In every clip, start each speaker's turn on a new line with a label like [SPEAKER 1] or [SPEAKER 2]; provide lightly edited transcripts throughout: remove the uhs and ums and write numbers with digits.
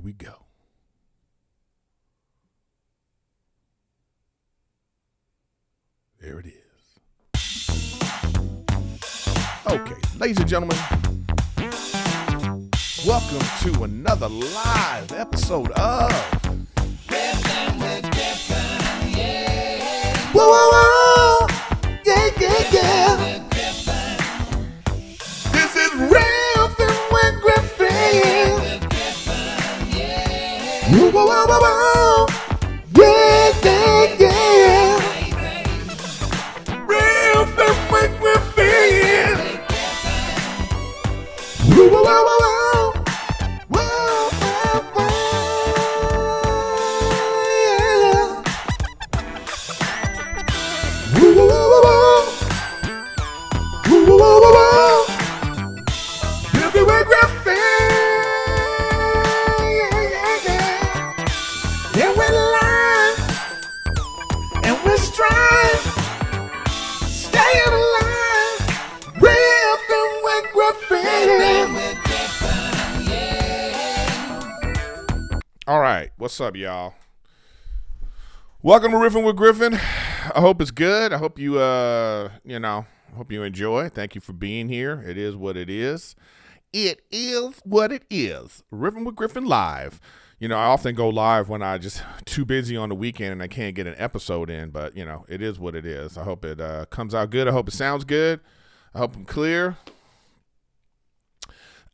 [SPEAKER 1] we go. There it is. Okay, ladies and gentlemen, welcome to another live episode of
[SPEAKER 2] Griffin with Griffin, yeah.
[SPEAKER 1] Whoa, whoa, whoa. Yeah, yeah, yeah.
[SPEAKER 2] With Griffin,
[SPEAKER 1] This is Riffin with Griffin.
[SPEAKER 2] with Griffin, yeah.
[SPEAKER 1] Whoa, whoa, whoa, whoa, whoa. Yeah, yeah, yeah. Riffin with Griffin. Whoa, whoa, whoa, whoa, whoa. Whoa, whoa, whoa. Yeah. Whoa, whoa, whoa, whoa. Whoa, whoa, whoa, whoa, whoa. Griffin with Griffin. Yeah, yeah, yeah. Yeah, we're live. And we're strive. Staying alive. Riffin with Griffin.
[SPEAKER 2] With Griffin, yeah.
[SPEAKER 1] All right, what's up, y'all? Welcome to Riffin with Griffin. I hope it's good. I hope you, hope you enjoy. Thank you for being here. It is what it is. It is what it is. Riffin with Griffin live. You know, I often go live when I just too busy on the weekend and I can't get an episode in, but, you know, it is what it is. I hope it comes out good. I hope it sounds good. I hope I'm clear.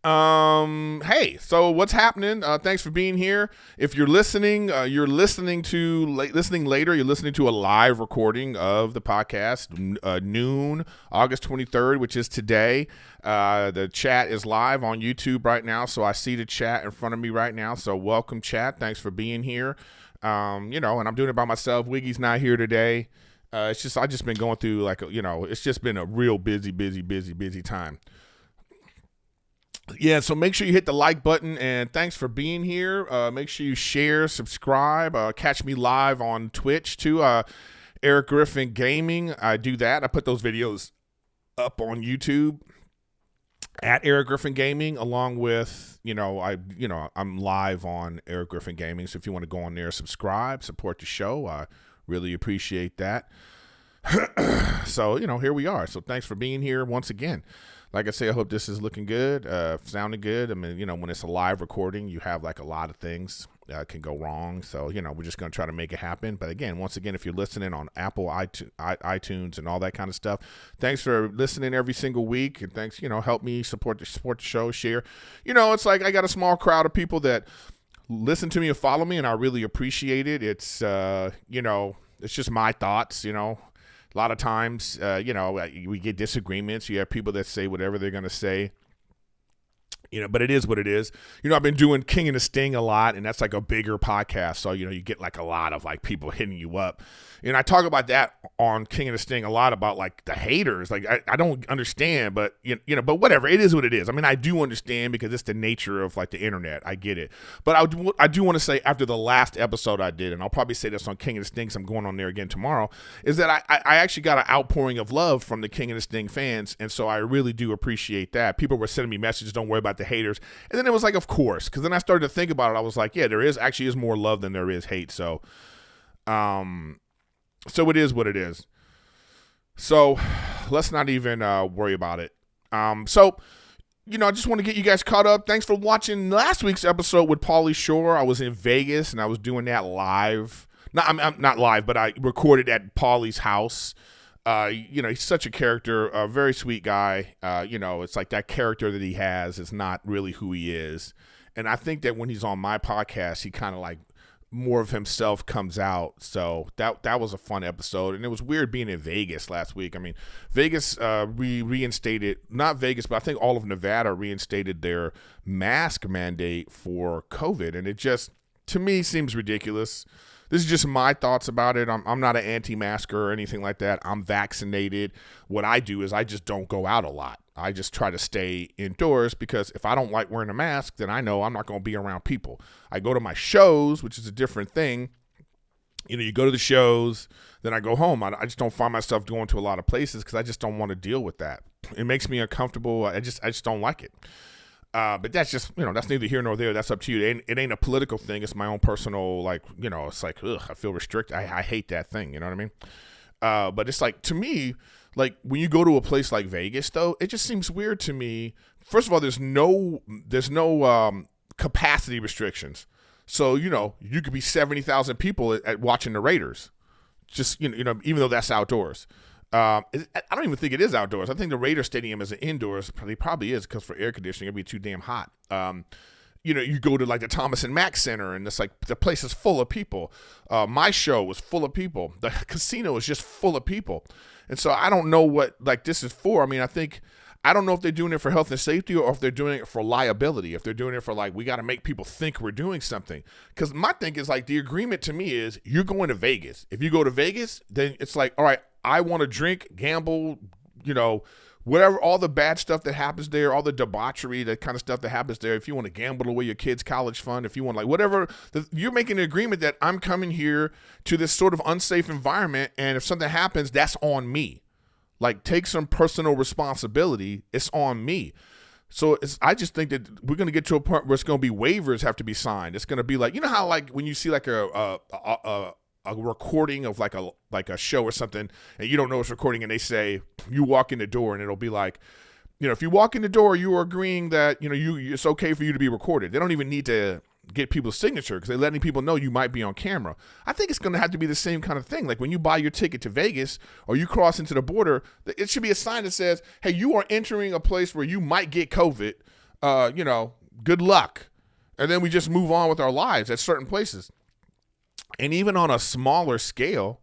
[SPEAKER 1] Hey, so what's happening? Thanks for being here. If you're listening, you're listening later. You're listening to a live recording of the podcast, noon, August 23rd, which is today. The chat is live on YouTube right now, so I see the chat in front of me right now. So welcome, chat. Thanks for being here. And I'm doing it by myself. Wiggy's not here today. I just been going through it's just been a real busy time. Yeah, so make sure you hit the like button, and thanks for being here. Make sure you share, subscribe, catch me live on Twitch too. Erik Griffin Gaming, I do that. I put those videos up on YouTube at Erik Griffin Gaming, along with I'm live on Erik Griffin Gaming. So if you want to go on there, subscribe, support the show, I really appreciate that. So here we are. So thanks for being here once again. Like I say, I hope this is looking good, sounding good. I mean, when it's a live recording, you have like a lot of things can go wrong. So, we're just going to try to make it happen. But again, once again, if you're listening on Apple, iTunes and all that kind of stuff, thanks for listening every single week. And thanks, help me support the show, share. It's like I got a small crowd of people that listen to me and follow me, and I really appreciate it. It's, it's just my thoughts, A lot of times, we get disagreements. You have people that say whatever they're going to say, but it is what it is. I've been doing King and the Sting a lot, and that's like a bigger podcast. So, you get like a lot of like people hitting you up. And I talk about that on King and the Sting a lot about like the haters. Like I don't understand, but but whatever. It is what it is. I mean, I do understand because it's the nature of like the internet. I get it. But I do want to say after the last episode I did, and I'll probably say this on King and the Sting, 'cause I'm going on there again tomorrow, is that I actually got an outpouring of love from the King and the Sting fans. And so I really do appreciate that. People were sending me messages, don't worry about the haters. And then it was like, of course, because then I started to think about it. I was like, yeah, there is more love than there is hate. So, so it is what it is. So let's not even worry about it. I just want to get you guys caught up. Thanks for watching last week's episode with Pauly Shore. I was in Vegas and I was doing that live. I'm not live, but I recorded at Pauly's house. He's such a character, a very sweet guy. It's like that character that he has is not really who he is. And I think that when he's on my podcast, he kind of like more of himself comes out. So that was a fun episode. And it was weird being in Vegas last week. I mean, Vegas reinstated, not Vegas, but I think all of Nevada reinstated their mask mandate for COVID. And it just, to me, seems ridiculous. This is just my thoughts about it. I'm not an anti-masker or anything like that. I'm vaccinated. What I do is I just don't go out a lot. I just try to stay indoors because if I don't like wearing a mask, then I know I'm not going to be around people. I go to my shows, which is a different thing. You go to the shows, then I go home. I just don't find myself going to a lot of places because I just don't want to deal with that. It makes me uncomfortable. I just don't like it. But that's just, that's neither here nor there. That's up to you. It ain't a political thing. It's my own personal, like, it's like, ugh, I feel restricted. I hate that thing. You know what I mean? But it's like, to me, like when you go to a place like Vegas, though, it just seems weird to me. First of all, there's no capacity restrictions. So, you could be 70,000 people at watching the Raiders. Just, even though that's outdoors. I don't even think it is outdoors. I think the Raider Stadium is indoors. Probably is, because for air conditioning, it'd be too damn hot. You go to like the Thomas and Mack Center, and it's like the place is full of people. My show was full of people. The casino is just full of people. And so I don't know what like this is for. I mean, I don't know if they're doing it for health and safety or if they're doing it for liability. If they're doing it for like, we got to make people think we're doing something. Because my thing is like, the agreement to me is you're going to Vegas. If you go to Vegas, then it's like, all right, I want to drink, gamble, whatever, all the bad stuff that happens there, all the debauchery, that kind of stuff that happens there. If you want to gamble away your kids' college fund, if you want like whatever, you're making an agreement that I'm coming here to this sort of unsafe environment. And if something happens, that's on me. Like, take some personal responsibility. It's on me. So I just think that we're going to get to a point where it's going to be waivers have to be signed. It's going to be like, how like when you see like a recording of like a show or something, and you don't know it's recording, and they say you walk in the door, and it'll be like, if you walk in the door, you are agreeing that it's okay for you to be recorded. They don't even need to get people's signature because they're letting people know you might be on camera. I think it's going to have to be the same kind of thing. Like when you buy your ticket to Vegas or you cross into the border, it should be a sign that says, hey, you are entering a place where you might get COVID. Good luck. And then we just move on with our lives at certain places. And even on a smaller scale,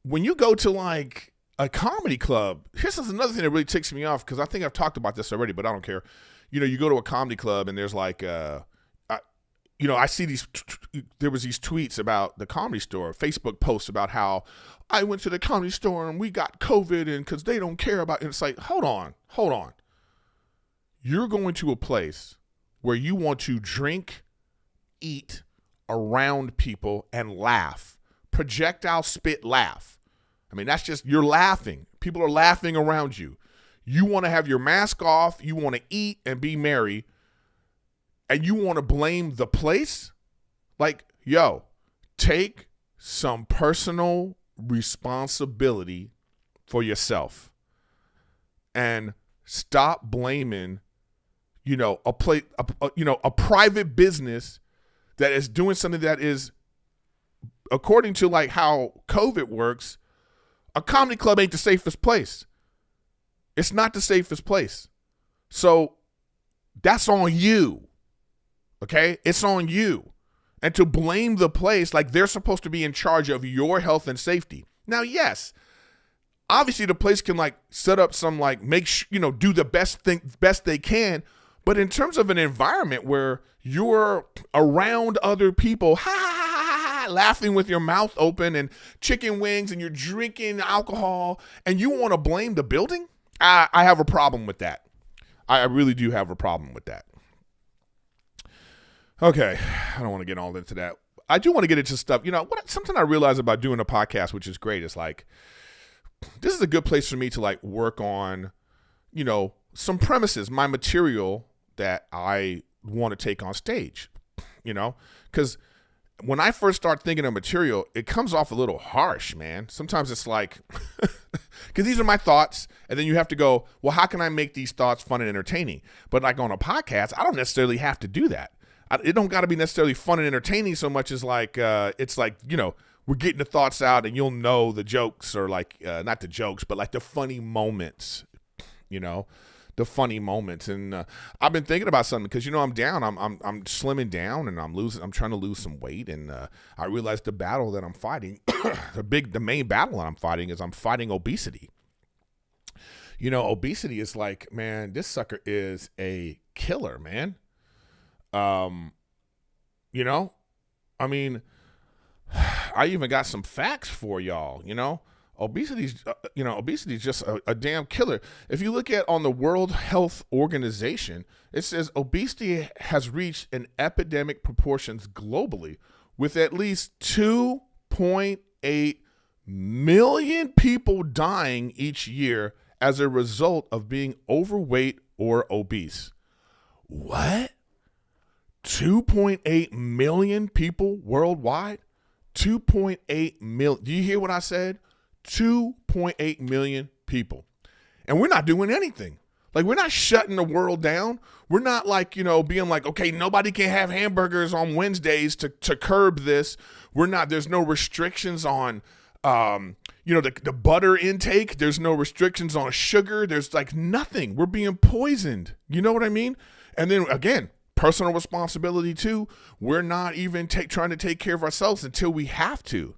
[SPEAKER 1] when you go to like a comedy club, here's another thing that really ticks me off, because I think I've talked about this already, but I don't care. You go to a comedy club and there's like, I see there was these tweets about the Comedy Store, Facebook posts about how I went to the Comedy Store and we got COVID and because they don't care about it. And it's like, hold on. You're going to a place where you want to drink, eat around people and laugh. Projectile spit laugh. I mean, that's just, you're laughing. People are laughing around you. You want to have your mask off. You want to eat and be merry. And you want to blame the place? Like, yo, take some personal responsibility for yourself and stop blaming, a private business that is doing something that is, according to like how COVID works, a comedy club ain't the safest place. It's not the safest place. So that's on you. Okay, it's on you. And to blame the place like they're supposed to be in charge of your health and safety. Now, yes, obviously the place can like set up some like do the best they can. But in terms of an environment where you're around other people, laughing with your mouth open and chicken wings and you're drinking alcohol and you want to blame the building, I have a problem with that. I really do have a problem with that. Okay, I don't want to get all into that. I do want to get into stuff. Something I realize about doing a podcast, which is great, is like, this is a good place for me to like work on, some premises, my material that I want to take on stage, because when I first start thinking of material, it comes off a little harsh, man. Sometimes it's like, because these are my thoughts, and then you have to go, well, how can I make these thoughts fun and entertaining? But like on a podcast, I don't necessarily have to do that. It don't got to be necessarily fun and entertaining so much as like, it's like, we're getting the thoughts out and you'll know the jokes, or like, not the jokes, but like the funny moments, the funny moments. And I've been thinking about something because, I'm down, I'm slimming down and I'm trying to lose some weight. And I realized the battle that I'm fighting, the main battle that I'm fighting is I'm fighting obesity. Obesity is like, man, this sucker is a killer, man. I mean, I even got some facts for y'all, obesity is just a damn killer. If you look at on the World Health Organization, it says obesity has reached an epidemic proportions globally with at least 2.8 million people dying each year as a result of being overweight or obese. What? 2.8 million people worldwide? 2.8 million. Do you hear what I said? 2.8 million people. And we're not doing anything. Like, we're not shutting the world down. We're not like, being like, okay, nobody can have hamburgers on Wednesdays to curb this. There's no restrictions on, the butter intake. There's no restrictions on sugar. There's like nothing. We're being poisoned. You know what I mean? And then again, personal responsibility too. We're not even trying to take care of ourselves until we have to.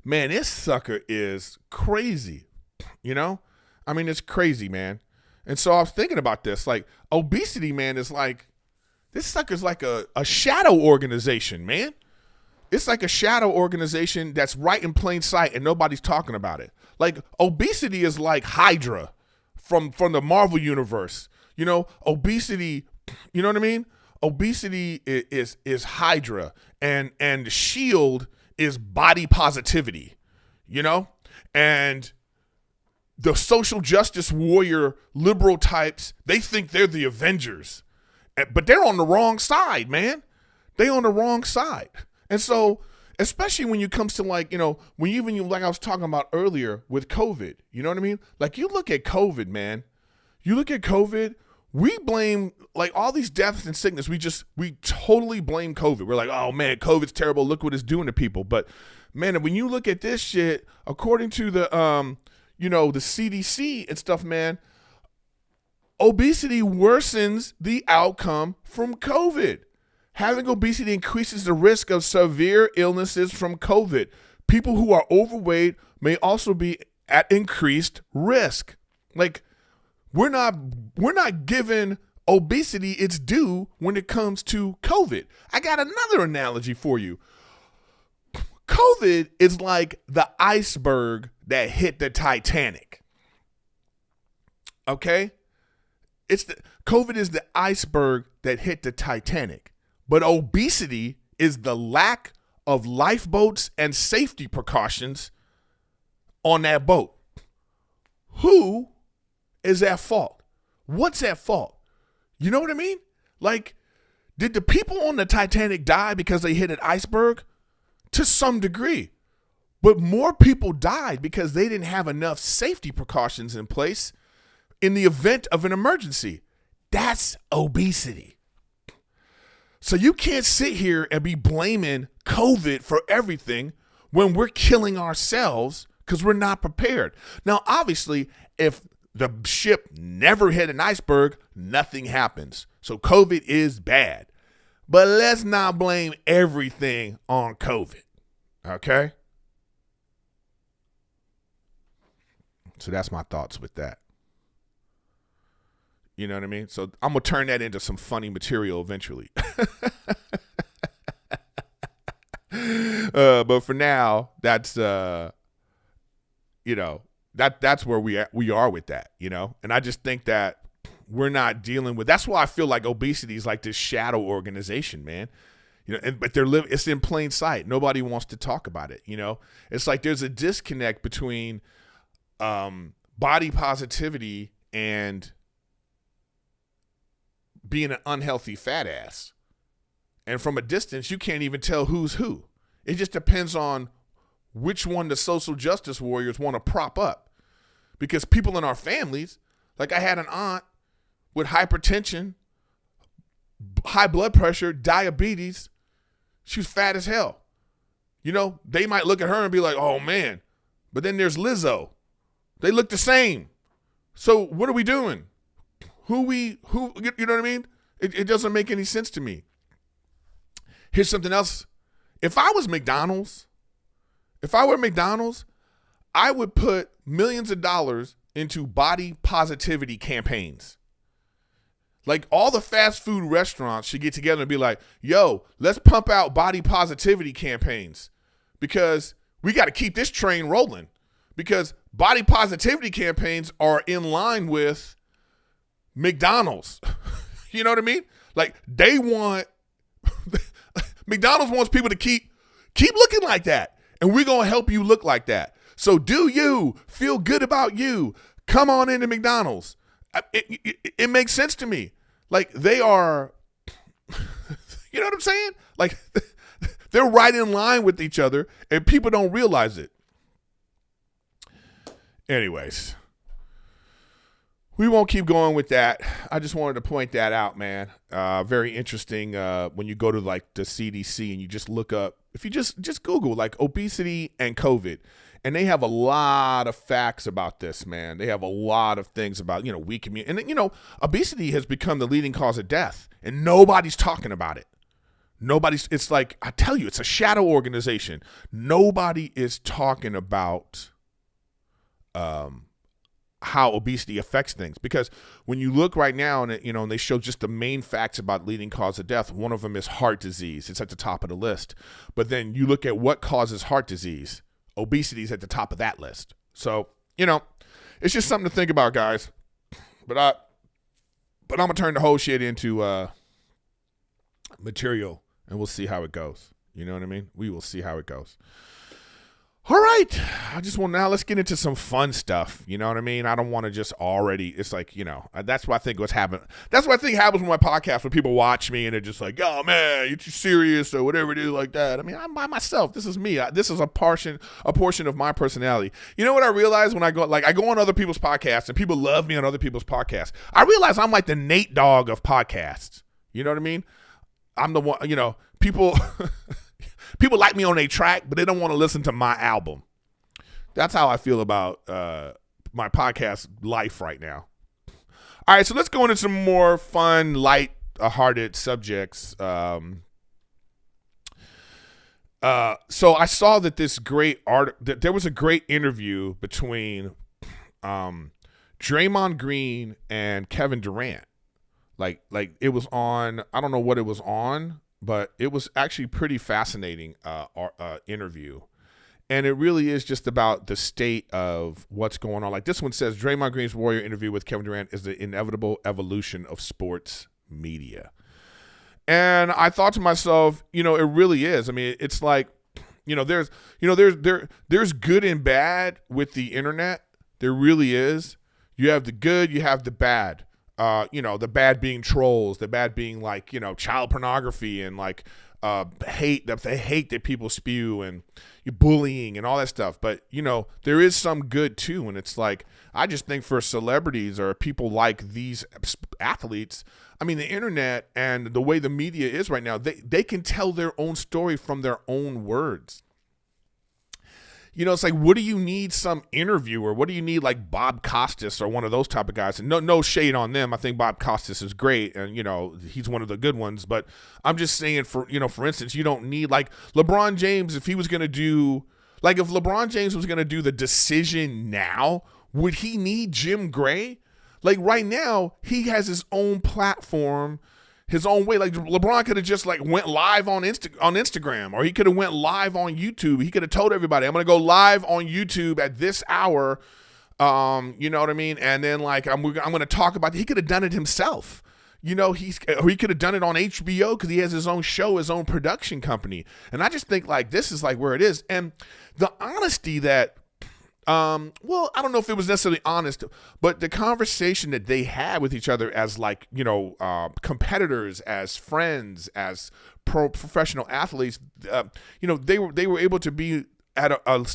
[SPEAKER 1] Man, this sucker is crazy. It's crazy, man. And so I was thinking about this, like obesity, man, is like, this sucker's like a shadow organization, man. It's like a shadow organization that's right in plain sight and nobody's talking about it. Like obesity is like Hydra from the Marvel universe. Obesity, you know what I mean? Obesity is Hydra and SHIELD is body positivity, and the social justice warrior liberal types, they think they're the Avengers, but they're on the wrong side, man. They on the wrong side. And so, especially when it comes to like, like I was talking about earlier with COVID, you know what I mean? Like you look at COVID, man, we blame like all these deaths and sickness. We totally blame COVID. We're like, oh man, COVID's terrible. Look what it's doing to people. But man, when you look at this shit, according to the, the CDC and stuff, man, obesity worsens the outcome from COVID. Having obesity increases the risk of severe illnesses from COVID. People who are overweight may also be at increased risk. Like, we're not giving obesity its due when it comes to COVID. I got another analogy for you. COVID is like the iceberg that hit the Titanic. Okay? COVID is the iceberg that hit the Titanic. But obesity is the lack of lifeboats and safety precautions on that boat. Who is at fault? What's at fault? You know what I mean? Like, did the people on the Titanic die because they hit an iceberg? To some degree. But more people died because they didn't have enough safety precautions in place in the event of an emergency. That's obesity. So you can't sit here and be blaming COVID for everything when we're killing ourselves because we're not prepared. Now, obviously, if the ship never hit an iceberg, nothing happens. So COVID is bad. But let's not blame everything on COVID. Okay? So that's my thoughts with that. You know what I mean? So I'm going to turn that into some funny material eventually. But for now, that's, that's where we are with that, And I just think that we're not dealing with, that's why I feel like obesity is like this shadow organization, man. But it's in plain sight. Nobody wants to talk about it, It's like there's a disconnect between body positivity and being an unhealthy fat ass. And from a distance, you can't even tell who's who. It just depends on which one the social justice warriors want to prop up. Because people in our families, like I had an aunt with hypertension, high blood pressure, diabetes. She was fat as hell. They might look at her and be like, oh man. But then there's Lizzo. They look the same. So what are we doing? Who, you know what I mean? It doesn't make any sense to me. Here's something else. If I were McDonald's, I would put millions of dollars into body positivity campaigns. Like all the fast food restaurants should get together and be like, yo, let's pump out body positivity campaigns because we got to keep this train rolling because body positivity campaigns are in line with McDonald's. You know what I mean? Like they want McDonald's wants people to keep looking like that. And we're going to help you look like that. So do you feel good about you? Come on into McDonald's. it makes sense to me. Like they are, you know what I'm saying? Like they're right in line with each other and people don't realize it. Anyways, we won't keep going with that. I just wanted to point that out, man. Very interesting when you go to like the CDC and you just look up, if you just Google like obesity and COVID, and they have a lot of facts about this, man. They have a lot of things about, weak immunity. And, obesity has become the leading cause of death, and nobody's talking about it. It's like, I tell you, it's a shadow organization. Nobody is talking about how obesity affects things, because when you look right now and they show just the main facts about leading cause of death, one of them is heart disease. It's at the top of the list. But then you look at what causes heart disease, obesity is at the top of that list. So, it's just something to think about, guys. But I'm gonna turn the whole shit into material, and we'll see how it goes. You know what I mean? We will see how it goes. All right. Now let's get into some fun stuff. You know what I mean? I don't want to just already, it's like, that's what I think happens with my podcast when people watch me and they're just like, oh man, you're too serious or whatever it is like that. I mean, I'm by myself. This is me. This is a portion of my personality. You know what I realize when I go on other people's podcasts and people love me on other people's podcasts. I realize I'm like the Nate Dogg of podcasts. You know what I mean? I'm the one, people... People like me on a track, but they don't want to listen to my album. That's how I feel about my podcast life right now. All right, so let's go into some more fun, light-hearted subjects. So I saw that that there was a great interview between Draymond Green and Kevin Durant. Like it was on, I don't know what it was on, but it was actually pretty fascinating interview. And it really is just about the state of what's going on. Like this one says, Draymond Green's Warrior interview with Kevin Durant is the inevitable evolution of sports media. And I thought to myself, it really is. I mean, it's like, there's good and bad with the internet. There really is. You have the good, you have the bad. The bad being trolls, the bad being like, child pornography and like hate, the hate that people spew and bullying and all that stuff. But, there is some good too. And it's like, I just think for celebrities or people like these athletes, I mean, the internet and the way the media is right now, they can tell their own story from their own words. It's like, what do you need some interviewer? What do you need like Bob Costas or one of those type of guys? And no shade on them. I think Bob Costas is great. And, he's one of the good ones. But I'm just saying for instance, you don't need like LeBron James. If LeBron James was going to do the decision now, would he need Jim Gray? Like right now, he has his own platform, his own way. Like LeBron could have just like went live on Instagram, or he could have went live on YouTube. He could have told everybody, I'm going to go live on YouTube at this hour. You know what I mean? And then like, I'm going to talk about it. He could have done it himself. He could have done it on HBO because he has his own show, his own production company. And I just think like, this is like where it is. And the honesty that, I don't know if it was necessarily honest, but the conversation that they had with each other as like, competitors, as friends, as professional athletes, they were able to be at a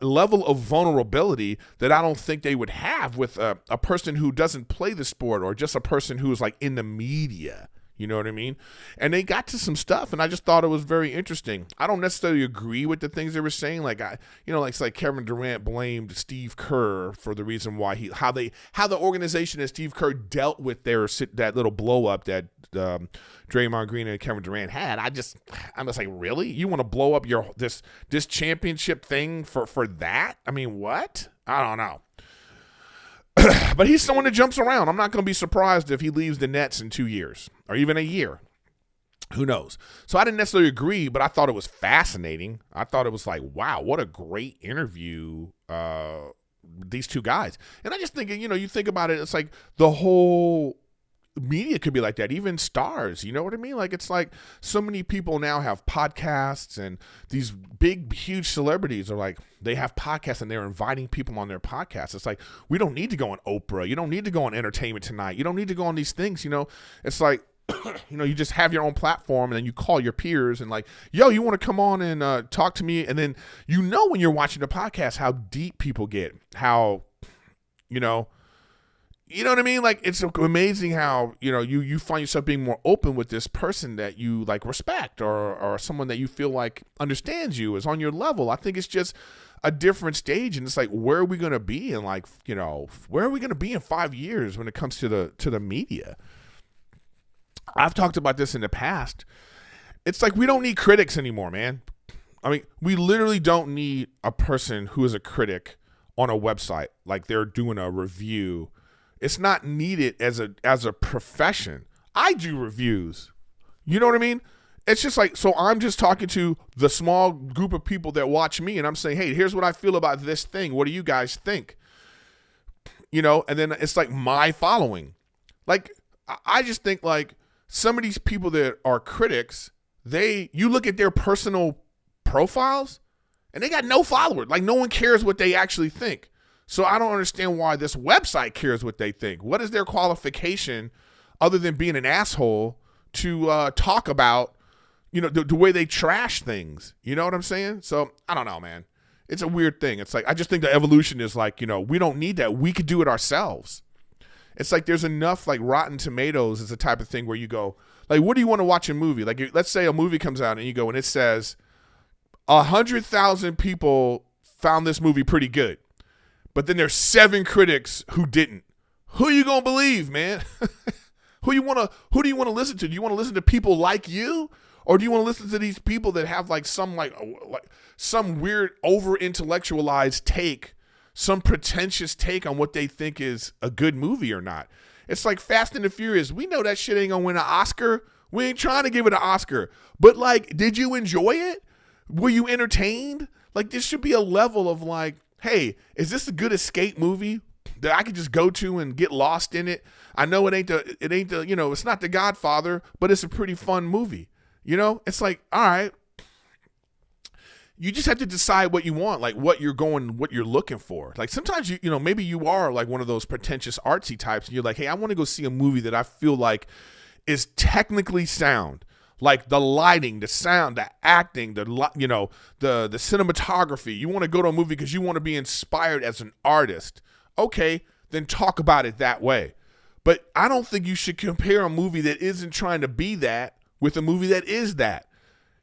[SPEAKER 1] level of vulnerability that I don't think they would have with a person who doesn't play the sport or just a person who's like in the media. You know what I mean? And they got to some stuff, and I just thought it was very interesting. I don't necessarily agree with the things they were saying. Like it's like Kevin Durant blamed Steve Kerr for the reason why how the organization and Steve Kerr dealt with that little blow up that Draymond Green and Kevin Durant had. I'm just like, really? You want to blow up this championship thing for that? I mean, what? I don't know. But he's someone that jumps around. I'm not going to be surprised if he leaves the Nets in 2 years or even a year. Who knows? So I didn't necessarily agree, but I thought it was fascinating. I thought it was like, wow, what a great interview, these two guys. And I just think, you think about it, it's like the whole media could be like that. Even stars, you know what I mean? Like, it's like so many people now have podcasts, and these big, huge celebrities are like, they have podcasts and they're inviting people on their podcasts. It's like, we don't need to go on Oprah. You don't need to go on Entertainment Tonight. You don't need to go on these things, you know? It's like, you know, you just have your own platform, and then you call your peers and like, yo, you want to come on and talk to me? And then, you know, when you're watching the podcast, how deep people get, how, you know what I mean? Like, it's amazing how, you know, you find yourself being more open with this person that you like respect, or someone that you feel like understands you, is on your level. I think it's just a different stage. And it's like, where are we going to be in, like, you know, where are we going to be in 5 years when it comes to the media? I've talked about this in the past. It's like, we don't need critics anymore, man. I mean, we literally don't need a person who is a critic on a website, like they're doing a review. It's not needed as a profession. I do reviews. You know what I mean? It's just like, so I'm just talking to the small group of people that watch me, and I'm saying, hey, here's what I feel about this thing. What do you guys think? You know, and then it's like my following. Like, I just think like some of these people that are critics, you look at their personal profiles and they got no followers. Like, no one cares what they actually think. So I don't understand why this website cares what they think. What is their qualification other than being an asshole to talk about, you know, the way they trash things? You know what I'm saying? So I don't know, man. It's a weird thing. It's like, I just think the evolution is like, you know, we don't need that. We could do it ourselves. It's like there's enough, like Rotten Tomatoes is the type of thing where you go, like, what do you want to watch a movie? Like, let's say a movie comes out and you go and it says 100,000 people found this movie pretty good, but then there's 7 critics who didn't. Who you gonna believe, man? Who do you want to listen to? Do you want to listen to people like you, or do you want to listen to these people that have like some some weird over intellectualized take, some pretentious take on what they think is a good movie or not? It's like Fast and the Furious. We know that shit ain't gonna win an Oscar. We ain't trying to give it an Oscar. But like, did you enjoy it? Were you entertained? Like, this should be a level of like, hey, is this a good escape movie that I could just go to and get lost in it? I know it ain't the, you know, it's not The Godfather, but it's a pretty fun movie. You know, it's like, all right, you just have to decide what you want, like what you're looking for. Like, sometimes you know, maybe you are like one of those pretentious artsy types, and you're like, hey, I want to go see a movie that I feel like is technically sound. Like the lighting, the sound, the acting, the cinematography. You want to go to a movie because you want to be inspired as an artist. Okay, then talk about it that way. But I don't think you should compare a movie that isn't trying to be that with a movie that is that.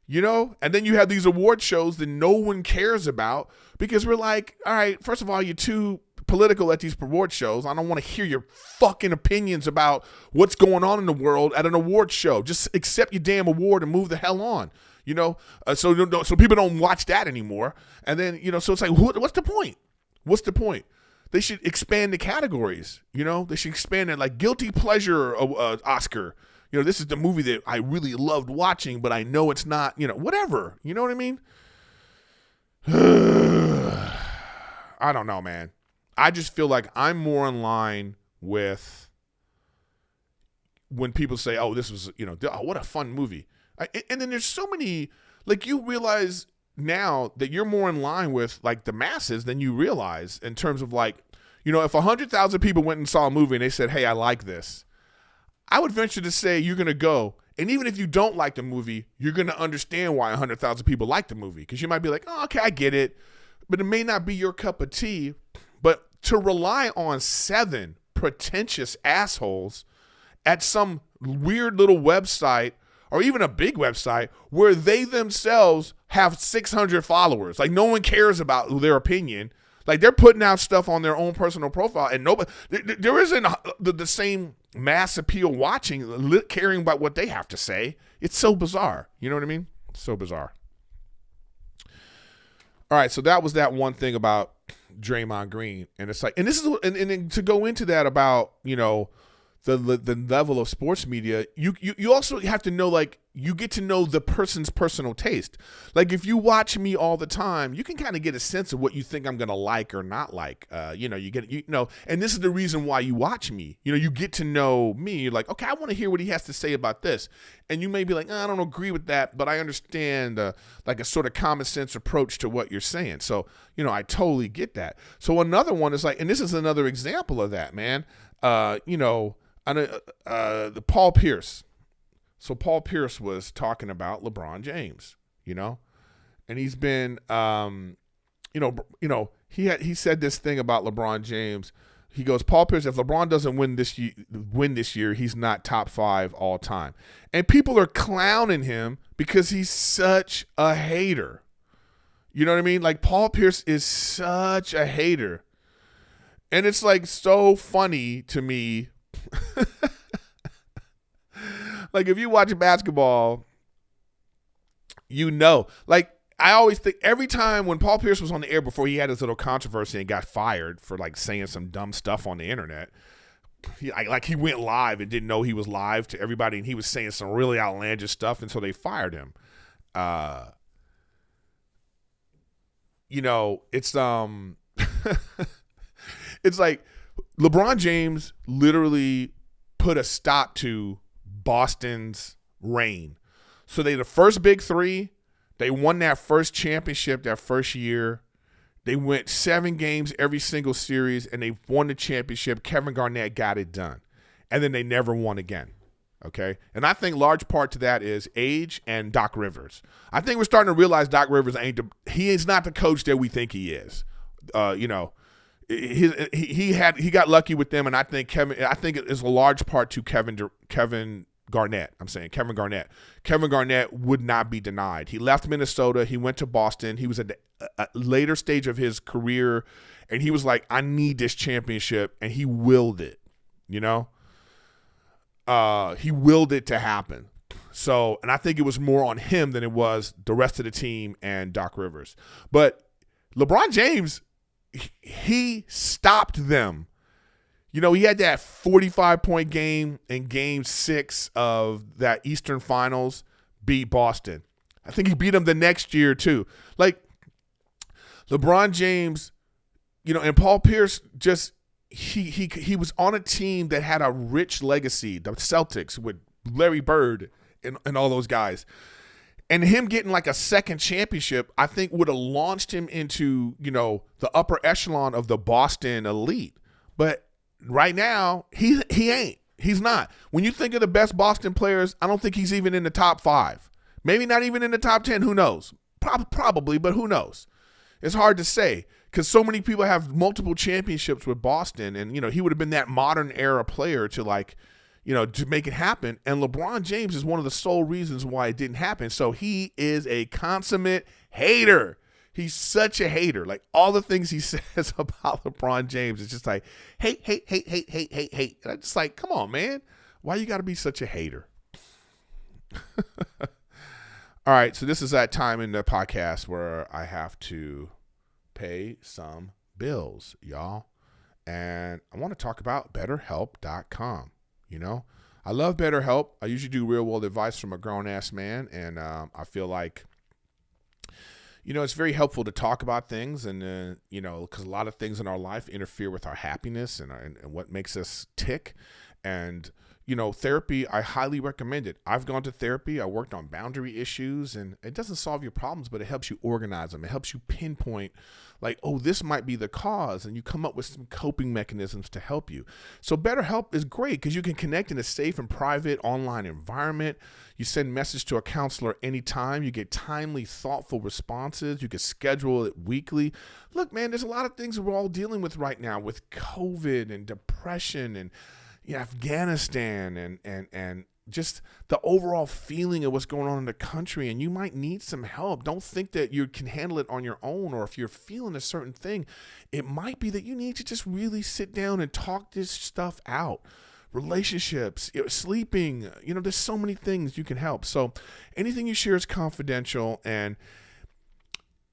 [SPEAKER 1] You know? And then you have these award shows that no one cares about because we're like, all right, first of all, you're too political at these award shows. I don't want to hear your fucking opinions about what's going on in the world at an award show. Just accept your damn award and move the hell on. You know, so people don't watch that anymore. And then, you know, so it's like, what's the point? What's the point? They should expand the categories. You know, they should expand it, like guilty pleasure Oscar. You know, this is the movie that I really loved watching, but I know it's not, you know, whatever. You know what I mean? I don't know, man. I just feel like I'm more in line with when people say, oh, this was, you know, oh, what a fun movie. And then there's so many, like, you realize now that you're more in line with like the masses than you realize, in terms of like, you know, if 100,000 people went and saw a movie and they said, hey, I like this, I would venture to say you're going to go. And even if you don't like the movie, you're going to understand why 100,000 people like the movie. Because you might be like, oh, okay, I get it. But it may not be your cup of tea. But to rely on 7 pretentious assholes at some weird little website, or even a big website, where they themselves have 600 followers. Like, no one cares about their opinion. Like, they're putting out stuff on their own personal profile, and nobody, there isn't the same mass appeal watching, caring about what they have to say. It's so bizarre. You know what I mean? So bizarre. All right, so that was that one thing about Draymond Green, and it's like, and this is, and to go into that about, you know, the level of sports media, you also have to know, like, you get to know the person's personal taste. Like if you watch me all the time, you can kind of get a sense of what you think I'm going to like or not like. And this is the reason why you watch me. You get to know me. You're like, okay, I want to hear what he has to say about this. And you may be like, I don't agree with that, but I understand like a sort of common sense approach to what you're saying. So, I totally get that. So another one is like, and this is another example of that, man. The Paul Pierce. So Paul Pierce was talking about LeBron James, and he's been, he said this thing about LeBron James. He goes, Paul Pierce, if LeBron doesn't win this year, he's not top 5 all time. And people are clowning him because he's such a hater. You know what I mean? Like Paul Pierce is such a hater. And it's like so funny to me. Like if you watch basketball, like I always think every time when Paul Pierce was on the air before he had his little controversy and got fired for like saying some dumb stuff on the internet, he went live and didn't know he was live to everybody, and he was saying some really outlandish stuff, and so they fired him. It's it's like LeBron James literally put a stop to Boston's reign. So they the first big 3. They won that first championship that first year. They went 7 games every single series, and they won the championship. Kevin Garnett got it done. And then they never won again. Okay? And I think large part to that is age and Doc Rivers. I think we're starting to realize Doc Rivers he is not the coach that we think he is. He got lucky with them, and I think it is a large part to Kevin Garnett. I'm saying Kevin Garnett. Kevin Garnett would not be denied. He left Minnesota. He went to Boston. He was at a later stage of his career, and he was like, I need this championship, and he willed it, He willed it to happen. So, and I think it was more on him than it was the rest of the team and Doc Rivers. But LeBron James, he stopped them. He had that 45-point game in Game 6 of that Eastern Finals, beat Boston. I think he beat them the next year too. Like LeBron James, and Paul Pierce just he was on a team that had a rich legacy, the Celtics with Larry Bird and all those guys. And him getting like a second championship, I think would have launched him into, the upper echelon of the Boston elite. But right now, he ain't. He's not. When you think of the best Boston players, I don't think he's even in the top 5. Maybe not even in the top 10. Who knows? Probably, but who knows? It's hard to say because so many people have multiple championships with Boston, and he would have been that modern era player to to make it happen. And LeBron James is one of the sole reasons why it didn't happen. So he is a consummate hater. He's such a hater. Like all the things he says about LeBron James is just like hate. And I'm just like, come on, man. Why you got to be such a hater? All right. So this is that time in the podcast where I have to pay some bills, y'all. And I want to talk about BetterHelp.com. I love BetterHelp. I usually do real world advice from a grown ass man. And I feel like, it's very helpful to talk about things and, because a lot of things in our life interfere with our happiness and what makes us tick. And, therapy, I highly recommend it. I've gone to therapy. I worked on boundary issues, and it doesn't solve your problems, but it helps you organize them. It helps you pinpoint like, oh, this might be the cause, and you come up with some coping mechanisms to help you. So BetterHelp is great because you can connect in a safe and private online environment. You send message to a counselor anytime. You get timely, thoughtful responses. You can schedule it weekly. Look, man, there's a lot of things we're all dealing with right now with COVID and depression and Afghanistan and just the overall feeling of what's going on in the country, and you might need some help. Don't think that you can handle it on your own, or if you're feeling a certain thing, it might be that you need to just really sit down and talk this stuff out. Relationships, sleeping, there's so many things you can help. So anything you share is confidential, and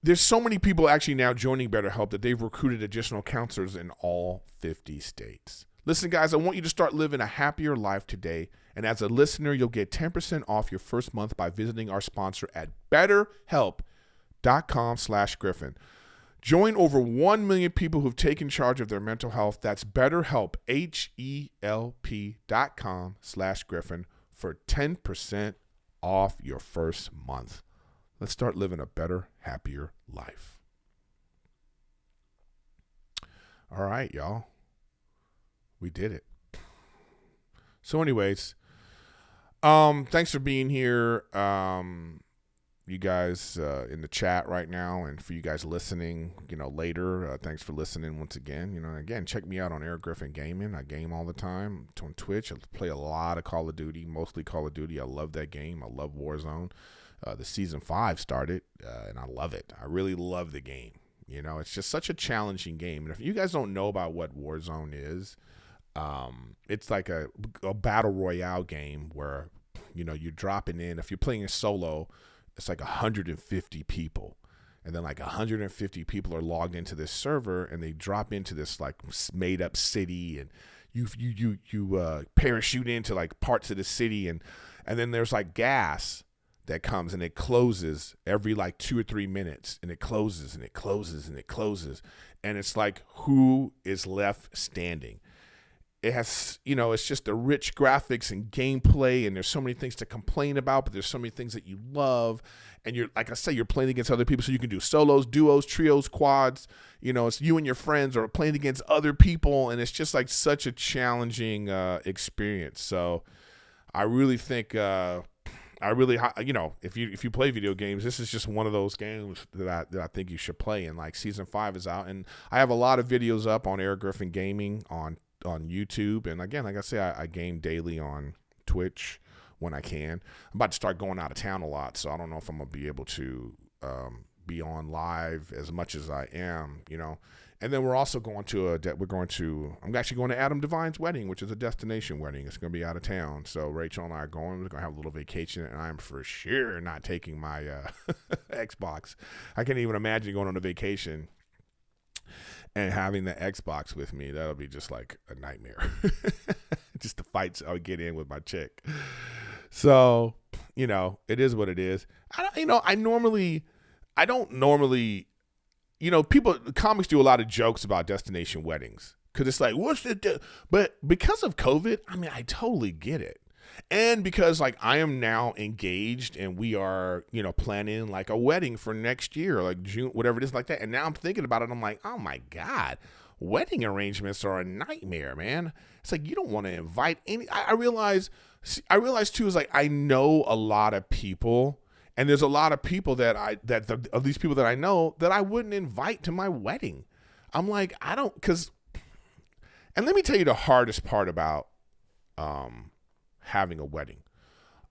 [SPEAKER 1] there's so many people actually now joining BetterHelp that they've recruited additional counselors in all 50 states. Listen, guys, I want you to start living a happier life today. And as a listener, you'll get 10% off your first month by visiting our sponsor at betterhelp.com/Griffin. Join over 1 million people who've taken charge of their mental health. That's BetterHelp, HELP.com/Griffin for 10% off your first month. Let's start living a better, happier life. All right, y'all. We did it. So anyways, thanks for being here. You guys in the chat right now, and for you guys listening, later, thanks for listening once again. Again, check me out on Erik Griffin Gaming. I game all the time. It's on Twitch. I play a lot of Call of Duty, mostly Call of Duty. I love that game. I love Warzone. The season 5 started, and I love it. I really love the game. It's just such a challenging game. And if you guys don't know about what Warzone is, it's like a battle royale game where, you're dropping in. If you're playing a solo, it's like 150 people. And then like 150 people are logged into this server, and they drop into this like made up city, and you parachute into like parts of the city, and then there's like gas that comes, and it closes every like 2 or 3 minutes, and it closes and it closes and it closes. And it's like, who is left standing? It has, it's just the rich graphics and gameplay, and there's so many things to complain about, but there's so many things that you love. And you're, like I say, you're playing against other people, so you can do solos, duos, trios, quads. It's you and your friends are playing against other people, and it's just like such a challenging experience. So I really think, if you play video games, this is just one of those games that I think you should play. And like season 5 is out, and I have a lot of videos up on Erik Griffin Gaming on YouTube. And again, like I say, I game daily on Twitch when I can. I'm about to start going out of town a lot, so I don't know if I'm gonna be able to be on live as much as I am, And then we're also going to I'm actually going to Adam Devine's wedding, which is a destination wedding. It's going to be out of town. So Rachel and I are going. We're going to have a little vacation, and I'm for sure not taking my Xbox. I can't even imagine going on a vacation and having the Xbox with me. That'll be just like a nightmare. Just the fights I would get in with my chick. So, it is what it is. Comics do a lot of jokes about destination weddings, because it's like, but because of COVID, I totally get it. And because like I am now engaged, and we are, planning like a wedding for next year, like June, whatever it is like that. And now I'm thinking about it. I'm like, oh my God, wedding arrangements are a nightmare, man. It's like, you don't want to invite any, I realize too, is like, I know a lot of people, and there's a lot of people of these people that I know that I wouldn't invite to my wedding. I'm like, and let me tell you the hardest part about, having a wedding.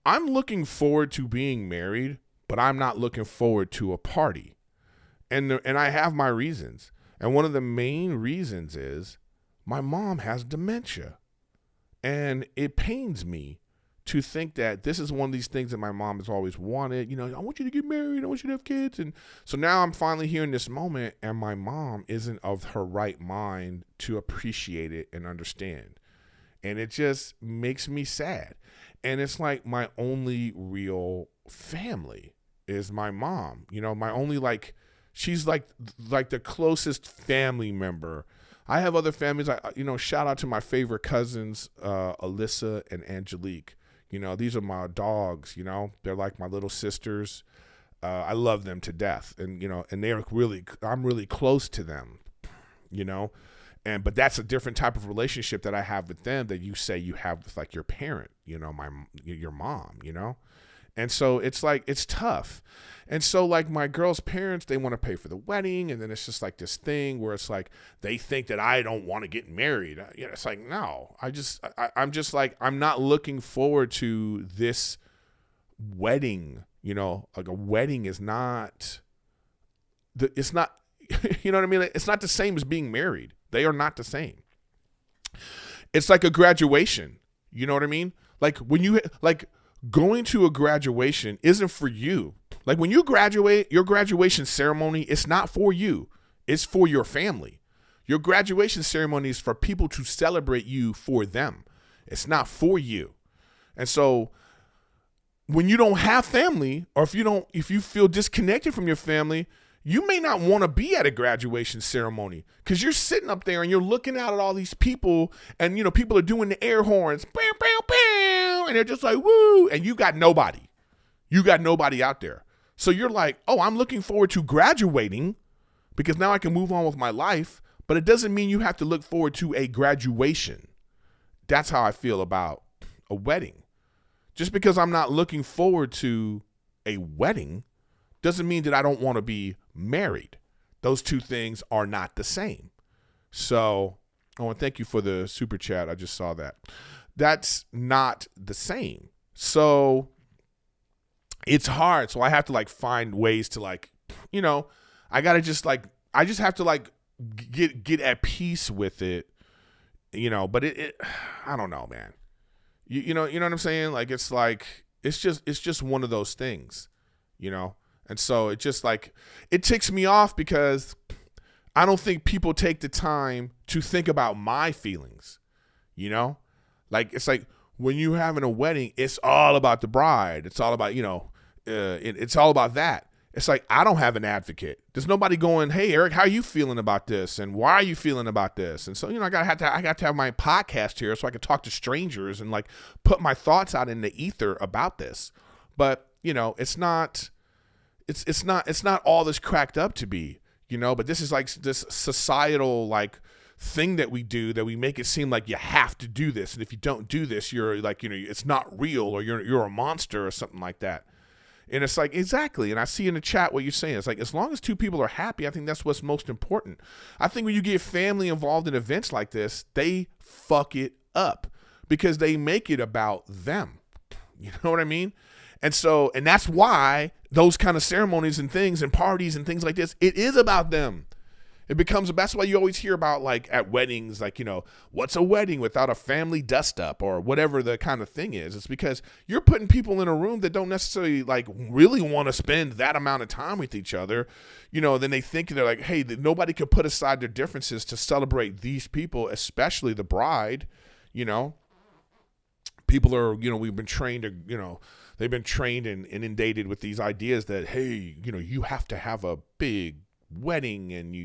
[SPEAKER 1] I'm looking forward to being married, but I'm not looking forward to a party. And I have my reasons. And one of the main reasons is my mom has dementia. And it pains me to think that this is one of these things that my mom has always wanted. I want you to get married. I want you to have kids. And so now I'm finally here in this moment, and my mom isn't of her right mind to appreciate it and understand. And it just makes me sad. And it's like my only real family is my mom. My only, she's like the closest family member. I have other families. Shout out to my favorite cousins, Alyssa and Angelique. These are my dogs. They're like my little sisters. I love them to death. And, and I'm really close to them, but that's a different type of relationship that I have with them that you say you have with like your parent, your mom, And so it's like, it's tough. And so like my girl's parents, they want to pay for the wedding. And then it's just like this thing where it's like, they think that I don't want to get married. It's like, no, I'm just like, I'm not looking forward to this wedding, like a wedding is not, it's not, you know what I mean? It's not the same as being married. They are not the same. It's like a graduation. You know what I mean? Like when going to a graduation isn't for you. Like when you graduate, your graduation ceremony, it's not for you. It's for your family. Your graduation ceremony is for people to celebrate you for them. It's not for you. And so when you don't have family, or if you feel disconnected from your family, you may not want to be at a graduation ceremony because you're sitting up there and you're looking out at all these people, and people are doing the air horns, bam, bam, bam, and they're just like, woo, and you got nobody. You got nobody out there. So you're like, oh, I'm looking forward to graduating because now I can move on with my life, but it doesn't mean you have to look forward to a graduation. That's how I feel about a wedding. Just because I'm not looking forward to a wedding doesn't mean that I don't want to be married. Those two things are not the same. So, and thank you for the super chat. I just saw that. That's not the same. So it's hard. So I have to find ways to I got to I just have to get at peace with it, but it I don't know, man. You know what I'm saying? It's just one of those things, And so it just it ticks me off because I don't think people take the time to think about my feelings, It's like when you're having a wedding, it's all about the bride. It's all about, it's all about that. It's like, I don't have an advocate. There's nobody going, hey, Eric, how are you feeling about this? And why are you feeling about this? And so, I got to have my podcast here so I can talk to strangers and put my thoughts out in the ether about this. But, it's not all this cracked up to be, but this is this societal, thing that we do, that we make it seem like you have to do this. And if you don't do this, you're it's not real, or you're a monster or something like that. And it's exactly. And I see in the chat what you're saying. It's as long as two people are happy, I think that's what's most important. I think when you get family involved in events like this, they fuck it up because they make it about them. You know what I mean? And so, and that's why those kind of ceremonies and things and parties and things like this, it is about them. It becomes, that's why you always hear about at weddings, what's a wedding without a family dust up or whatever the kind of thing is. It's because you're putting people in a room that don't necessarily really want to spend that amount of time with each other. Then they think they're hey, nobody could put aside their differences to celebrate these people, especially the bride. People are, we've been trained to, they've been trained and inundated with these ideas that, hey, you have to have a big wedding and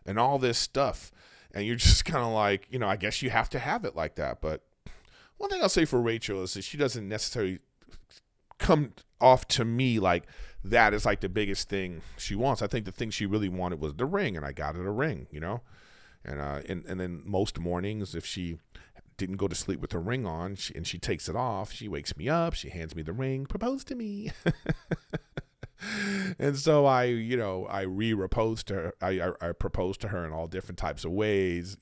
[SPEAKER 1] and all this stuff, and you're just kind of I guess you have to have it like that. But one thing I'll say for Rachel is that she doesn't necessarily come off to me that is the biggest thing she wants. I think the thing she really wanted was the ring, and I got her a ring, and then most mornings, if she didn't go to sleep with her ring on, and she takes it off, she wakes me up, she hands me the ring, propose to me. And so I proposed to her. I proposed to her in all different types of ways,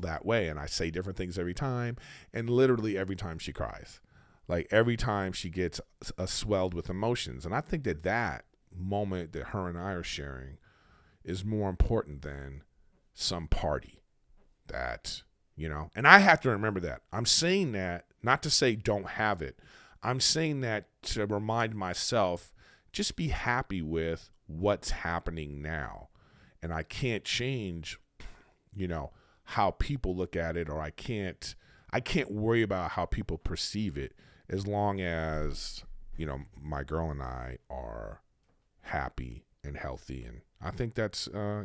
[SPEAKER 1] that way. And I say different things every time. And literally every time she cries, every time she gets swelled with emotions. And I think that moment that her and I are sharing is more important than some party that, and I have to remember that. I'm saying that not to say don't have it. I'm saying that to remind myself, just be happy with what's happening now. And I can't change, how people look at it, or I can't worry about how people perceive it, as long as, my girl and I are happy and healthy. And I think that's, a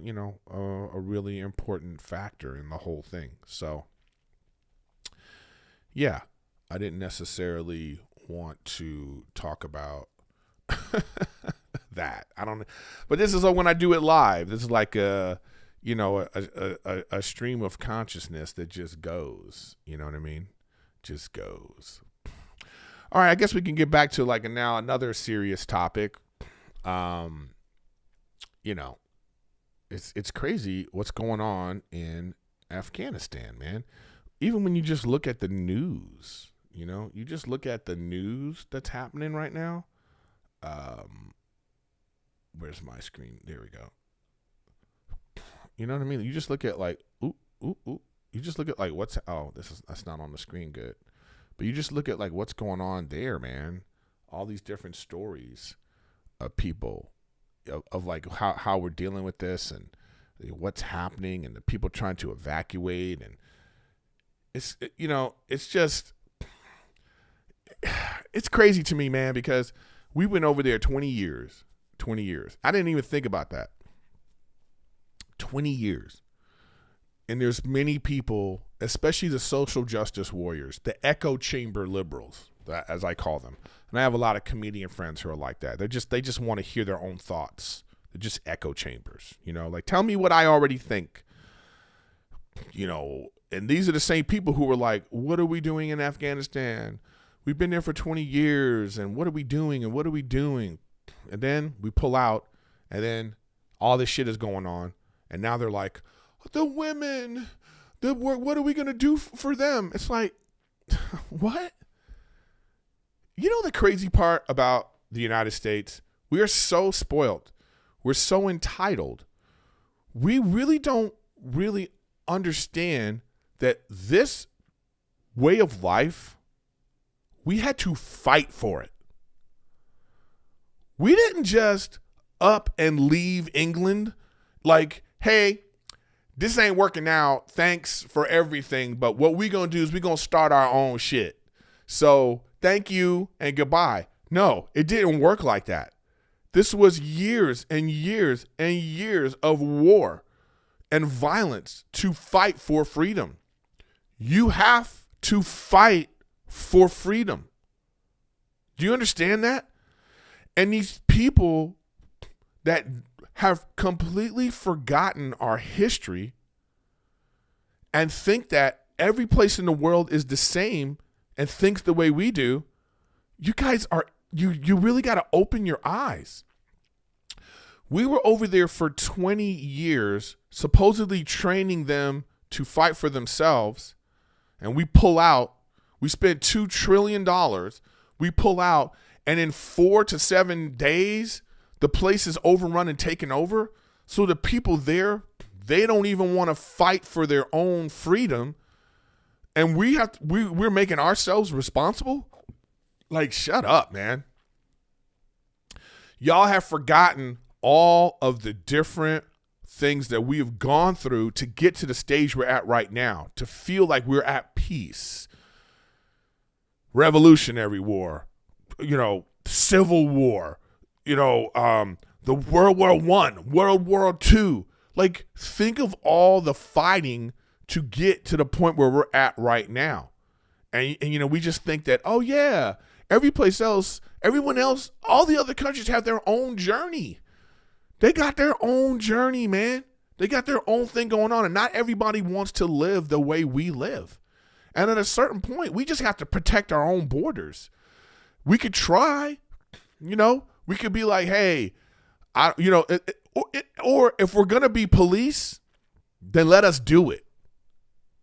[SPEAKER 1] really important factor in the whole thing. So, yeah, I didn't necessarily want to talk about that. I don't know, but this is when I do it live. This is a stream of consciousness that just goes. You know what I mean? Just goes. All right, I guess we can get back to now another serious topic. It's crazy what's going on in Afghanistan, man. Even when you just look at the news, you just look at the news that's happening right now. Where's my screen? There we go. You know what I mean? You just look at ooh. You just look at that's not on the screen good. But you just look at what's going on there, man. All these different stories of people of how we're dealing with this, and what's happening and the people trying to evacuate. And it's just, it's crazy to me, man, because we went over there 20 years. I didn't even think about that. 20 years. And there's many people, especially the social justice warriors, the echo chamber liberals, as I call them. And I have a lot of comedian friends who are like that. They just want to hear their own thoughts. They're just echo chambers, like, tell me what I already think, and these are the same people who were like, what are we doing in Afghanistan? We've been there for 20 years, and what are we doing, and what are we doing? And then we pull out, and then all this shit is going on, and now they're like, the women, what are we going to do for them? It's like, what? The crazy part about the United States, we are so spoiled. We're so entitled. We really don't really understand that this way of life, we had to fight for it. We didn't just up and leave England like, hey, this ain't working out. Thanks for everything. But what we going to do is we going to start our own shit. So thank you and goodbye. No, it didn't work like that. This was years and years and years of war and violence to fight for freedom. You have to fight for freedom. Do you understand that? And these people that have completely forgotten our history and think that every place in the world is the same and thinks the way we do, you guys are, you really got to open your eyes. We were over there for 20 years, supposedly training them to fight for themselves, and we pull out. We spent $2 trillion. We pull out, and in 4 to 7 days, the place is overrun and taken over. So the people there, they don't even want to fight for their own freedom, and we're making ourselves responsible. Like, shut up, man. Y'all have forgotten all of the different things that we have gone through to get to the stage we're at right now, to feel like we're at peace. Revolutionary War, Civil War, the World War I, World War II. Like, think of all the fighting to get to the point where we're at right now. And we just think that, oh yeah, everyone else, all the other countries have their own journey. They got their own journey, man. They got their own thing going on, and not everybody wants to live the way we live. And at a certain point, we just have to protect our own borders. We could try, we could be like, hey, or if we're going to be police, then let us do it.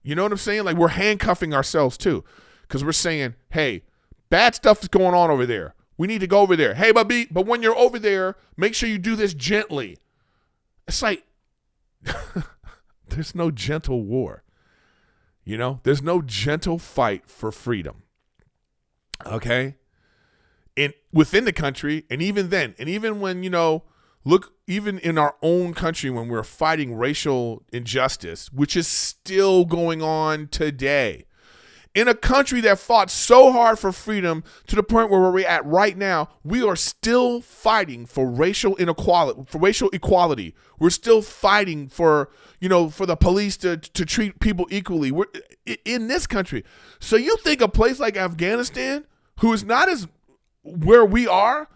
[SPEAKER 1] You know what I'm saying? Like, we're handcuffing ourselves too, because we're saying, hey, bad stuff is going on over there. We need to go over there. Hey, but when you're over there, make sure you do this gently. It's like, there's no gentle war. There's no gentle fight for freedom. Okay? And within the country, and even then, and even when, look, even in our own country, when we're fighting racial injustice, which is still going on today. In a country that fought so hard for freedom to the point where we're at right now, we are still fighting for racial inequality, for racial equality. We're still fighting for, for the police to treat people equally. We're in this country. So you think a place like Afghanistan, who is not as where we are,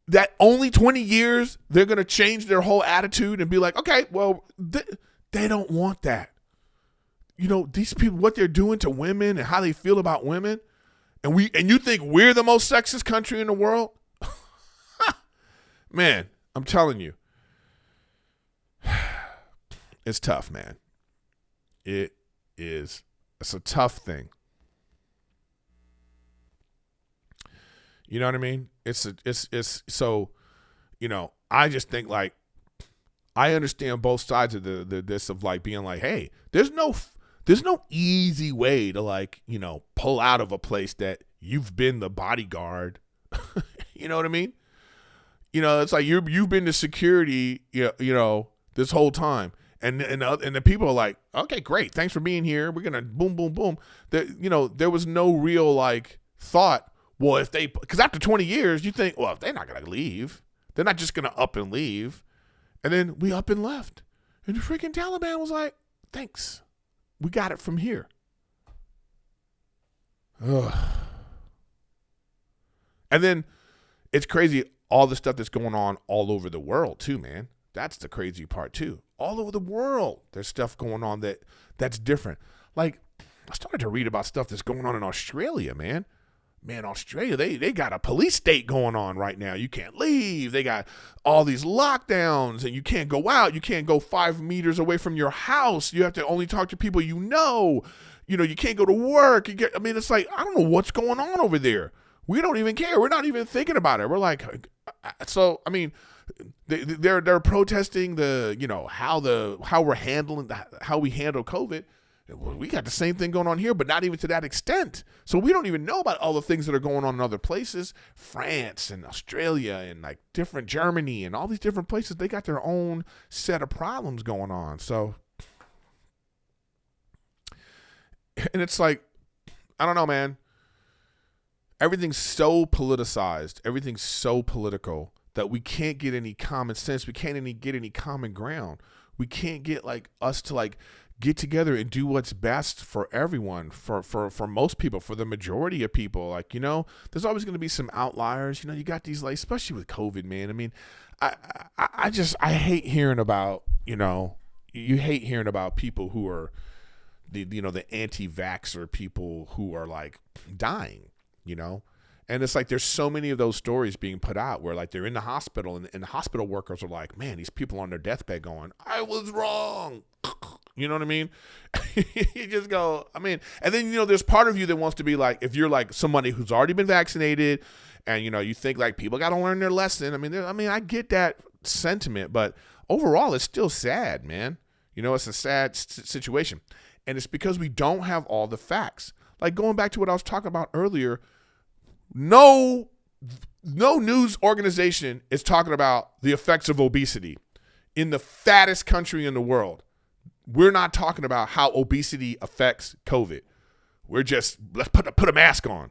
[SPEAKER 1] that only 20 years they're going to change their whole attitude and be like, okay, well, they don't want that. These people, what they're doing to women and how they feel about women, and you think we're the most sexist country in the world? Man, I'm telling you. It's tough, man. It's a tough thing. You know what I mean? It's so, I just think, like, I understand both sides of this of like being like, hey, there's no easy way to, like, pull out of a place that you've been the bodyguard. You know what I mean? It's like you've been the security, the this whole time. And the people are like, okay, great. Thanks for being here. We're going to boom, boom, boom. There was no real like thought, well, because after 20 years, you think, well, if they're not going to leave, they're not just going to up and leave. And then we up and left. And the freaking Taliban was like, thanks. We got it from here. Ugh. And then it's crazy, all the stuff that's going on all over the world too, man. That's the crazy part too. All over the world, there's stuff going on that's different. Like, I started to read about stuff that's going on in Australia, man. Man, Australia, they got a police state going on right now. You can't leave. They got all these lockdowns, and you can't go out. You can't go 5 meters away from your house. You have to only talk to people you know. You can't go to work. It's like, I don't know what's going on over there. We don't even care. We're not even thinking about it. We're like, so, I mean, they're protesting how we handle COVID. We got the same thing going on here, but not even to that extent. So we don't even know about all the things that are going on in other places. France and Australia and like different Germany and all these different places, they got their own set of problems going on. So, and it's like, I don't know, man. Everything's so politicized. Everything's so political that we can't get any common sense. We can't get any common ground. We can't get like us to like get together and do what's best for everyone, for most people, for the majority of people. Like, there's always going to be some outliers. You got these, like, especially with COVID, man. I mean, I hate hearing about, you hate hearing about people who are the anti-vaxxer people who are like dying, And it's like there's so many of those stories being put out where like they're in the hospital and the hospital workers are like, man, these people on their deathbed going, I was wrong. You know what I mean? You just go, and then, there's part of you that wants to be like, if you're like somebody who's already been vaccinated and, you think like people got to learn their lesson. I get that sentiment, but overall it's still sad, man. It's a sad situation. And it's because we don't have all the facts. Like going back to what I was talking about earlier, no news organization is talking about the effects of obesity in the fattest country in the world. We're not talking about how obesity affects COVID. We're just, let's put a mask on.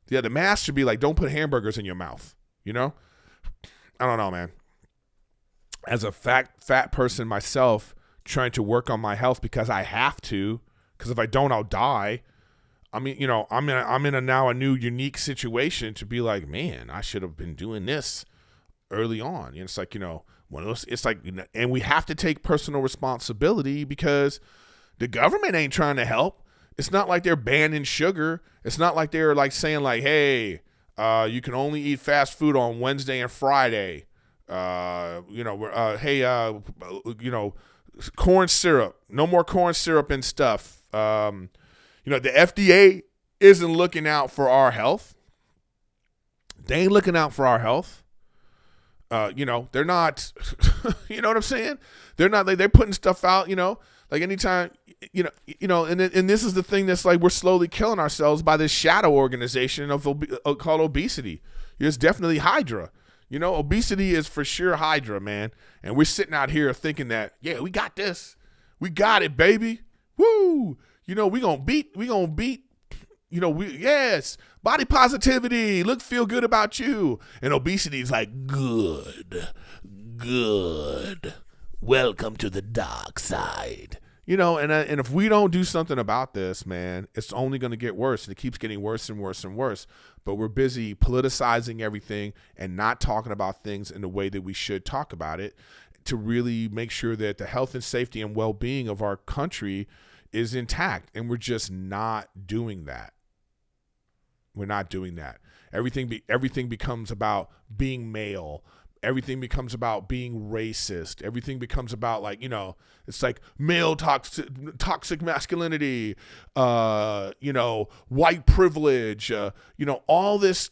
[SPEAKER 1] Yeah, the mask should be like, don't put hamburgers in your mouth. I don't know, man. As a fat person myself, trying to work on my health because I have to, because if I don't, I'll die. I'm in a new unique situation to be like, man, I should have been doing this early on. It's like, one of those, it's like, and we have to take personal responsibility because the government ain't trying to help. It's not like they're banning sugar. It's not like they're like saying like, hey, you can only eat fast food on Wednesday and Friday. Corn syrup, no more corn syrup and stuff. The FDA isn't looking out for our health. They ain't looking out for our health. They're not, you know what I'm saying? They're not, they're putting stuff out, like anytime, and this is the thing that's like, we're slowly killing ourselves by this shadow organization called obesity. It's definitely Hydra. Obesity is for sure Hydra, man. And we're sitting out here thinking that, yeah, we got this. We got it, baby. Woo. We gonna beat, yes, body positivity, feel good about you. And obesity is like, good. Welcome to the dark side. And if we don't do something about this, man, it's only going to get worse. And it keeps getting worse and worse and worse. But we're busy politicizing everything and not talking about things in the way that we should talk about it to really make sure that the health and safety and well-being of our country is intact. And we're just not doing that. We're not doing that. Everything becomes about being male. Everything becomes about being racist. Everything becomes about like, it's like male toxic masculinity, white privilege, all this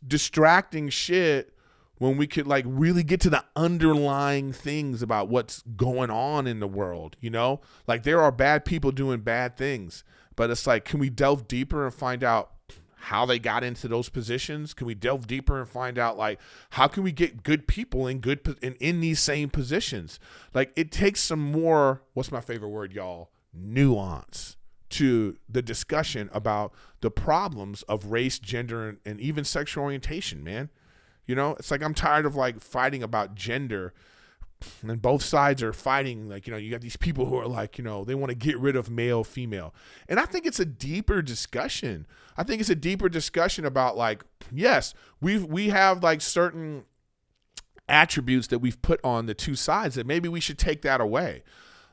[SPEAKER 1] distracting shit when we could like really get to the underlying things about what's going on in the world, Like there are bad people doing bad things, but it's like, can we delve deeper and find out how they got into those positions? Can we delve deeper and find out, like, how can we get good people in these same positions? Like, it takes some more, what's my favorite word, y'all? Nuance to the discussion about the problems of race, gender, and even sexual orientation, man. You know, it's like I'm tired of like fighting about gender, and both sides are fighting. Like, you know, you got these people who are like, you know, they want to get rid of male, female. And I think it's a deeper discussion. I think it's a deeper discussion about, like, yes, we have like certain attributes that we've put on the two sides that maybe we should take that away.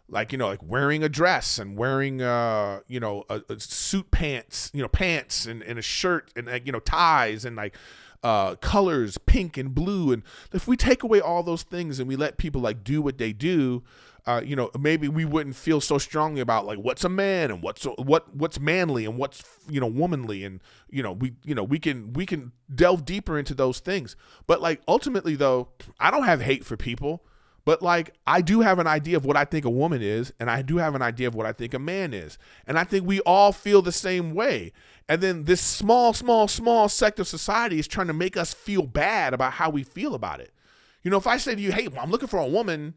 [SPEAKER 1] Like, you know, like wearing a dress and wearing, you know, a suit pants, you know, pants and a shirt and, like, you know, ties and like colors, pink and blue. And if we take away all those things and we let people like do what they do, you know, maybe we wouldn't feel so strongly about like what's a man and what's manly and what's, you know, womanly. And, you know, we can delve deeper into those things. But like ultimately though, I don't have hate for people. But like, I do have an idea of what I think a woman is, and I do have an idea of what I think a man is. And I think we all feel the same way. And then this small sect of society is trying to make us feel bad about how we feel about it. You know, if I say to you, hey, well, I'm looking for a woman,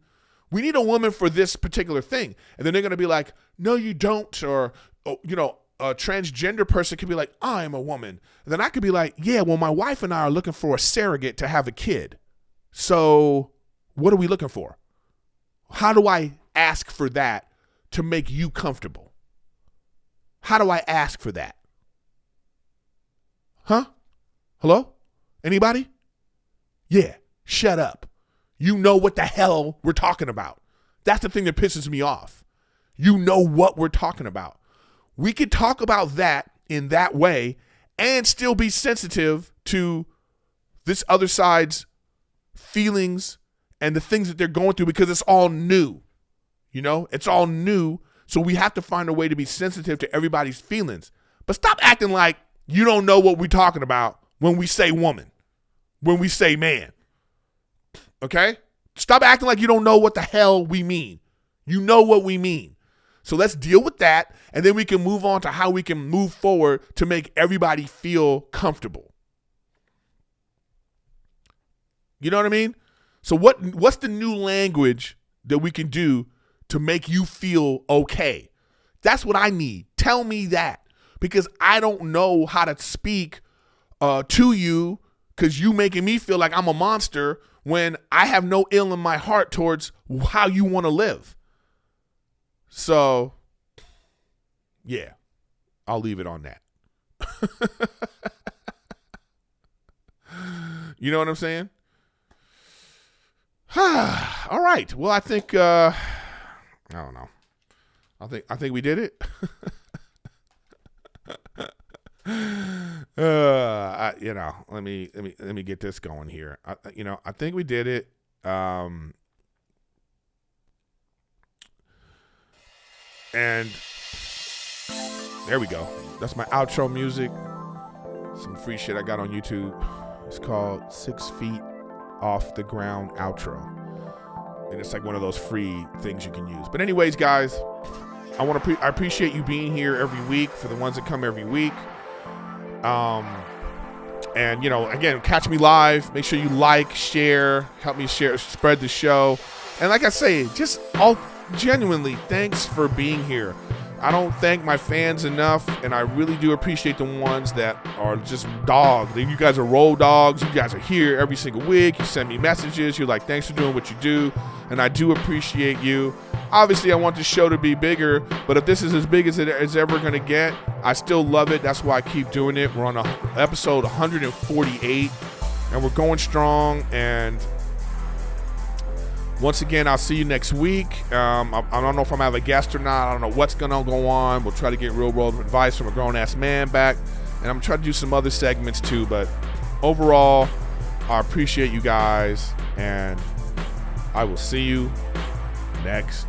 [SPEAKER 1] we need a woman for this particular thing. And then they're going to be like, no, you don't. Or, you know, a transgender person could be like, I'm a woman. And then I could be like, yeah, well, my wife and I are looking for a surrogate to have a kid. So what are we looking for? How do I ask for that to make you comfortable? How do I ask for that? Huh? Hello? Anybody? Yeah, shut up. You know what the hell we're talking about. That's the thing that pisses me off. You know what we're talking about. We could talk about that in that way and still be sensitive to this other side's feelings and the things that they're going through, because it's all new. You know, it's all new. So we have to find a way to be sensitive to everybody's feelings. But stop acting like you don't know what we're talking about when we say woman, when we say man. Okay? Stop acting like you don't know what the hell we mean. You know what we mean. So let's deal with that, and then we can move on to how we can move forward to make everybody feel comfortable. You know what I mean? So what's the new language that we can do to make you feel okay? That's what I need. Tell me that, because I don't know how to speak to you, because you making me feel like I'm a monster when I have no ill in my heart towards how you want to live. So, yeah, I'll leave it on that. You know what I'm saying? All right. Well, I think I don't know. I think we did it. You know, let me get this going here. I think we did it. And there we go. That's my outro music. Some free shit I got on YouTube. It's called 6 Feet Off the Ground Outro. And it's like one of those free things you can use. But anyways, guys, I appreciate you being here every week, for the ones that come every week. And, you know, again, catch me live. Make sure you like, share, help me share, spread the show. And like I say, just all genuinely, thanks for being here. I don't thank my fans enough, and I really do appreciate the ones that are just dogs. You guys are roll dogs. You guys are here every single week. You send me messages. You're like, thanks for doing what you do, and I do appreciate you. Obviously, I want the show to be bigger, but if this is as big as it is ever going to get, I still love it. That's why I keep doing it. We're on episode 148, and we're going strong, and once again, I'll see you next week. I don't know if I'm going to have a guest or not. I don't know what's going to go on. We'll try to get real world advice from a grown-ass man back. And I'm trying to do some other segments too. But overall, I appreciate you guys. And I will see you next